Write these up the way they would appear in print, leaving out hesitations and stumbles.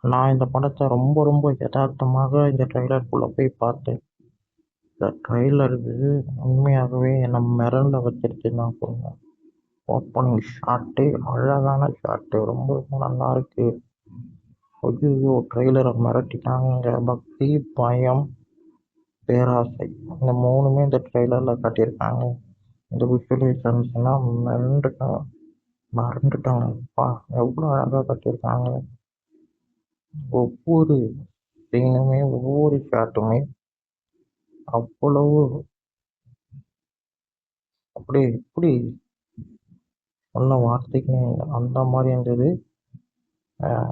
நான் இந்த படத்தை ரொம்ப ரொம்ப யதார்த்தமாக இந்த ட்ரெய்லருக்குள்ளே போய் பார்த்தேன். இந்த ட்ரெய்லருக்கு உண்மையாகவே என்னை மிரண்ட வச்சிருச்சுன்னு தான் சொல்லணும். ஓப்பனிங் ஷாட்டே அழகான ஷாட்டு, ரொம்ப ரொம்ப நல்லா இருக்கு. ஐயோ, ட்ரெய்லரை மிரட்டிட்டாங்க. பக்தி, பயம், பேராசை, இந்த மூணுமே இந்த ட்ரெய்லரில் காட்டியிருக்காங்க. இந்த விஷுவலைசேஷன்ஸ்லாம் மிரண்டுட்டாங்க, மறந்துட்டாங்க. அப்பா, எவ்வளோ அழகாக காட்டியிருக்காங்க. ஒவ்வொரு சீனுமே, ஒவ்வொரு ஷாட்டுமே அவ்வளவு, அப்படி எப்படி சொன்ன வார்த்தைக்கு அந்த மாதிரி இருந்தது.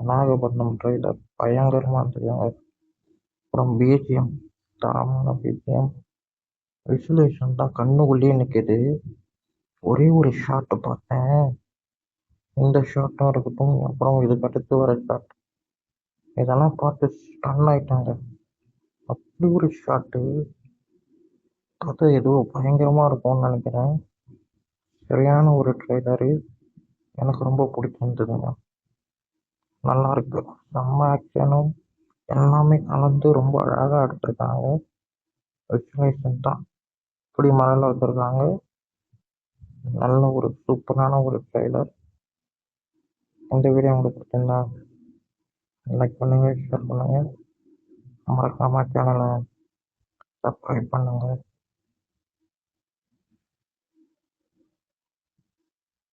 நாகப்பட்டினம் ட்ரெய்லர் பயங்கரமாக இருந்ததுங்க. அப்புறம் பிஜிஎம், தரமான பிஜிஎம், விசுவலைசேஷன் தான் கண்ணுக்குள்ளேயே நிற்கிது. ஒரே ஒரு ஷாட்டு பார்த்தேன், இந்த ஷாட்டும் இருக்கட்டும், அப்புறம் இதுக்கு அடுத்து வர ஷாட், இதெல்லாம் பார்த்து ஸ்டன் ஆயிட்டாங்க. அப்படி ஒரு ஷாட்டு, கதை ஏதோ பயங்கரமாக இருக்கும்னு நினைக்கிறேன். சரியான ஒரு ட்ரெய்லரு, எனக்கு ரொம்ப பிடிச்சிருந்ததுங்க. நல்லா இருக்கு. நம்ம ஆக்ஷனும் எல்லாமே கலந்து ரொம்ப அழகாக எடுத்திருக்காங்க. விசுவலைசேஷன் தான் இப்படி மழையில் வச்சுருக்காங்க. நல்ல ஒரு சூப்பரான ஒரு ட்ரெய்லர். இந்த வீடியோ உங்களுக்கு பிடிச்சிருந்தா லைக் பண்ணுங்கள், ஷேர் பண்ணுங்கள், மறக்காமல் சேனலை சப்ஸ்கிரைப் பண்ணுங்கள்.